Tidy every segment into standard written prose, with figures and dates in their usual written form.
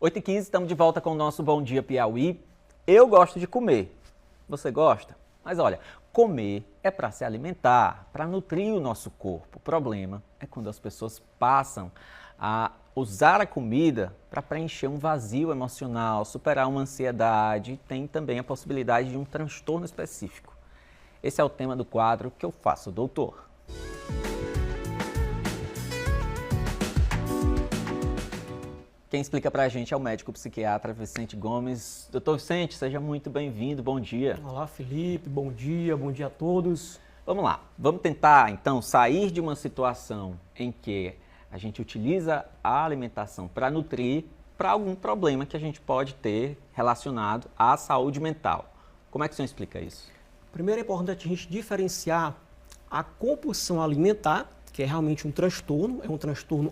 8h15, estamos de volta com o nosso Bom Dia Piauí. Eu gosto de comer. Você gosta? Mas olha, comer é para se alimentar, para nutrir o nosso corpo. O problema é quando as pessoas passam a usar a comida para preencher um vazio emocional, superar uma ansiedade e tem também a possibilidade de um transtorno específico. Esse é o tema do quadro Que Eu Faço, Doutor. Quem explica para a gente é o médico psiquiatra Vicente Gomes. Doutor Vicente, seja muito bem-vindo, bom dia. Olá, Felipe, bom dia a todos. Vamos lá, vamos tentar então sair de uma situação em que a gente utiliza a alimentação para nutrir para algum problema que a gente pode ter relacionado à saúde mental. Como é que o senhor explica isso? Primeiro é importante a gente diferenciar a compulsão alimentar, que é realmente um transtorno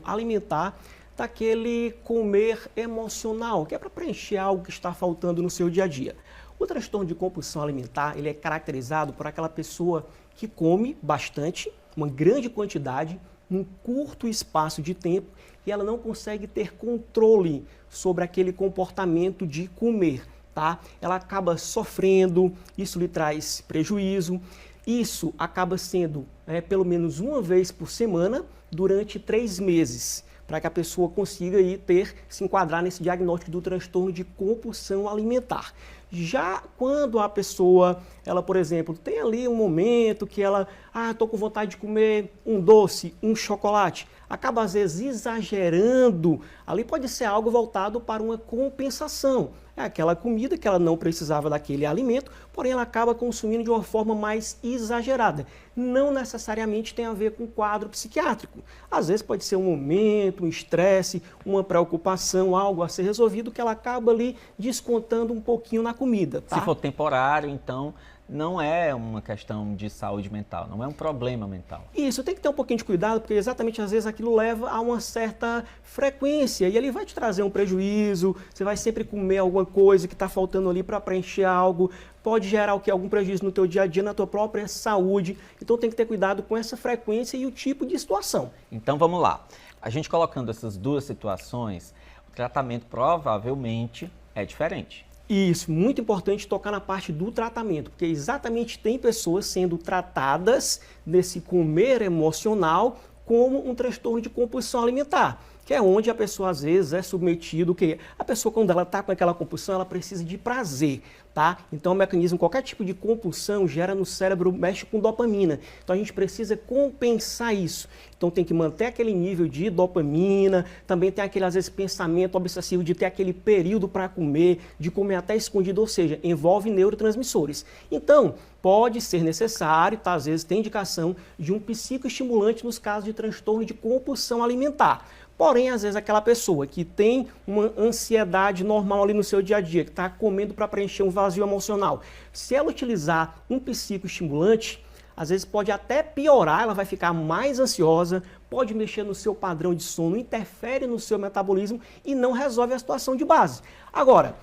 alimentar, daquele comer emocional, que é para preencher algo que está faltando no seu dia a dia. O transtorno de compulsão alimentar, ele é caracterizado por aquela pessoa que come bastante, uma grande quantidade, num curto espaço de tempo, e ela não consegue ter controle sobre aquele comportamento de comer, tá? Ela acaba sofrendo, isso lhe traz prejuízo, isso acaba sendo pelo menos uma vez por semana durante 3 meses, para que a pessoa consiga se enquadrar nesse diagnóstico do transtorno de compulsão alimentar. Já quando a pessoa, ela, por exemplo, tem ali um momento que ela, estou com vontade de comer um doce, um chocolate, acaba às vezes exagerando, ali pode ser algo voltado para uma compensação. É aquela comida que ela não precisava daquele alimento, porém ela acaba consumindo de uma forma mais exagerada. Não necessariamente tem a ver com quadro psiquiátrico. Às vezes pode ser um momento, um estresse, uma preocupação, algo a ser resolvido que ela acaba ali descontando um pouquinho na comida. Tá? Se for temporário, então não é uma questão de saúde mental, não é um problema mental. Isso, tem que ter um pouquinho de cuidado, porque exatamente às vezes aquilo leva a uma certa frequência e ele vai te trazer um prejuízo, você vai sempre comer alguma coisa que está faltando ali para preencher algo, pode gerar algum prejuízo no teu dia a dia, na tua própria saúde, então tem que ter cuidado com essa frequência e o tipo de situação. Então vamos lá, a gente colocando essas duas situações, o tratamento provavelmente é diferente. Isso, muito importante tocar na parte do tratamento, porque exatamente tem pessoas sendo tratadas nesse comer emocional como um transtorno de compulsão alimentar, que é onde a pessoa às vezes é submetido, que a pessoa quando ela está com aquela compulsão, ela precisa de prazer, tá? Então o mecanismo, qualquer tipo de compulsão gera no cérebro, mexe com dopamina, então a gente precisa compensar isso. Então tem que manter aquele nível de dopamina, também tem aquele às vezes pensamento obsessivo de ter aquele período para comer, de comer até escondido, ou seja, envolve neurotransmissores. Então pode ser necessário, tá? Às vezes tem indicação de um psicoestimulante nos casos de transtorno de compulsão alimentar. Porém, às vezes aquela pessoa que tem uma ansiedade normal ali no seu dia a dia, que está comendo para preencher um vazio emocional, se ela utilizar um psicoestimulante, às vezes pode até piorar, ela vai ficar mais ansiosa, pode mexer no seu padrão de sono, interfere no seu metabolismo e não resolve a situação de base. Agora,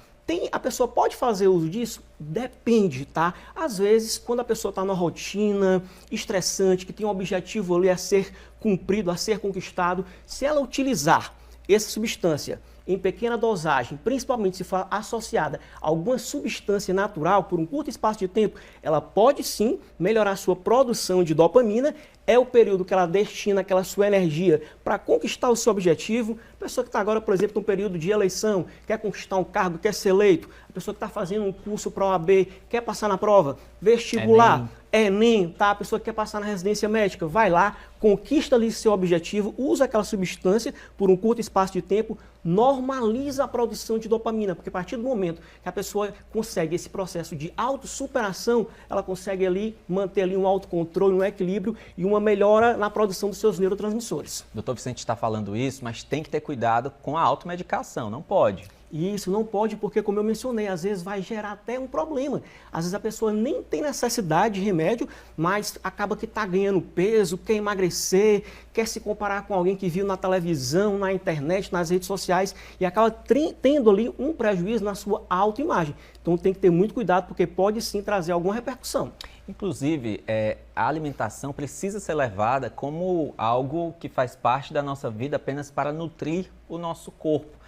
a pessoa pode fazer uso disso? Depende, tá? Às vezes, quando a pessoa está numa rotina estressante, que tem um objetivo ali a ser cumprido, a ser conquistado, se ela utilizar essa substância em pequena dosagem, principalmente se for associada a alguma substância natural por um curto espaço de tempo, ela pode sim melhorar a sua produção de dopamina. É o período que ela destina aquela sua energia para conquistar o seu objetivo. A pessoa que está agora, por exemplo, num período de eleição, quer conquistar um cargo, quer ser eleito. A pessoa que está fazendo um curso para a OAB, quer passar na prova, vestibular, Enem, tá? A pessoa que quer passar na residência médica, vai lá, conquista ali seu objetivo, usa aquela substância por um curto espaço de tempo, normaliza a produção de dopamina, porque a partir do momento que a pessoa consegue esse processo de autossuperação, ela consegue ali manter ali um autocontrole, um equilíbrio e uma melhora na produção dos seus neurotransmissores. Doutor Vicente está falando isso, mas tem que ter cuidado com a automedicação, não pode. Isso não pode porque, como eu mencionei, às vezes vai gerar até um problema. Às vezes a pessoa nem tem necessidade de remédio, mas acaba que está ganhando peso, quer emagrecer, quer se comparar com alguém que viu na televisão, na internet, nas redes sociais e acaba tendo ali um prejuízo na sua autoimagem. Então tem que ter muito cuidado porque pode sim trazer alguma repercussão. Inclusive, a alimentação precisa ser levada como algo que faz parte da nossa vida apenas para nutrir o nosso corpo.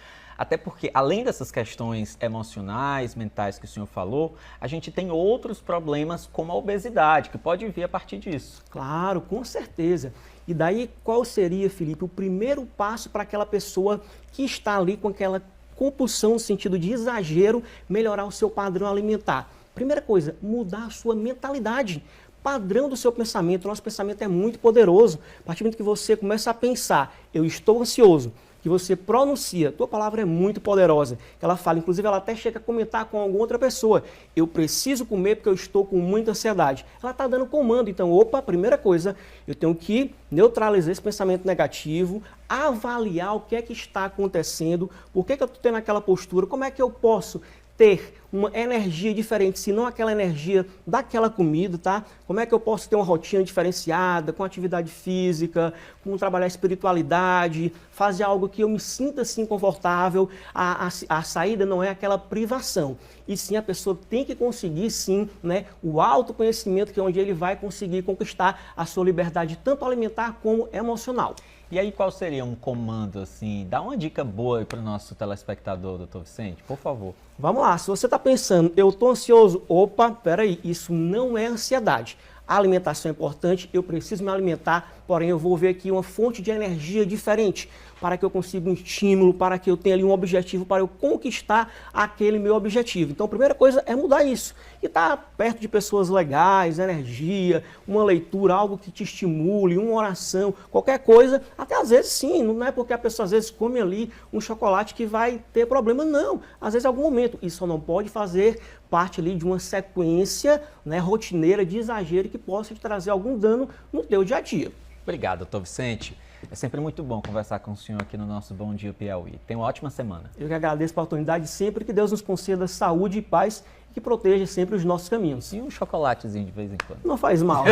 Até porque, além dessas questões emocionais, mentais que o senhor falou, a gente tem outros problemas como a obesidade, que pode vir a partir disso. Claro, com certeza. E daí, qual seria, Felipe, o primeiro passo para aquela pessoa que está ali com aquela compulsão no sentido de exagero, melhorar o seu padrão alimentar? Primeira coisa, mudar a sua mentalidade. Padrão do seu pensamento. O nosso pensamento é muito poderoso. A partir do momento que você começa a pensar, eu estou ansioso, que você pronuncia, tua palavra é muito poderosa. Ela fala, inclusive ela até chega a comentar com alguma outra pessoa, eu preciso comer porque eu estou com muita ansiedade. Ela está dando comando, então, opa, primeira coisa, eu tenho que neutralizar esse pensamento negativo, avaliar o que é que está acontecendo, por que eu estou tendo aquela postura, como é que eu posso ter uma energia diferente, se não aquela energia daquela comida, tá? Como é que eu posso ter uma rotina diferenciada, com atividade física, com trabalhar a espiritualidade, fazer algo que eu me sinta assim confortável. A saída não é aquela privação, e sim a pessoa tem que conseguir sim, né, o autoconhecimento, que é onde ele vai conseguir conquistar a sua liberdade, tanto alimentar como emocional. E aí, qual seria um comando, assim? Dá uma dica boa para o nosso telespectador, doutor Vicente, por favor. Vamos lá, se você está pensando, eu estou ansioso, opa, peraí, isso não é ansiedade. A alimentação é importante, eu preciso me alimentar, porém eu vou ver aqui uma fonte de energia diferente, para que eu consiga um estímulo, para que eu tenha ali um objetivo, para eu conquistar aquele meu objetivo. Então a primeira coisa é mudar isso. E estar perto de pessoas legais, energia, uma leitura, algo que te estimule, uma oração, qualquer coisa. Até às vezes sim, não é porque a pessoa às vezes come ali um chocolate que vai ter problema, não. Às vezes em algum momento, isso só não pode fazer parte ali de uma sequência, né, rotineira de exagero que possa te trazer algum dano no teu dia a dia. Obrigado, doutor Vicente. É sempre muito bom conversar com o senhor aqui no nosso Bom Dia Piauí. Tenha uma ótima semana. Eu que agradeço a oportunidade, sempre que Deus nos conceda saúde e paz e que proteja sempre os nossos caminhos. E um chocolatezinho de vez em quando. Não faz mal.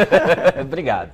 Obrigado.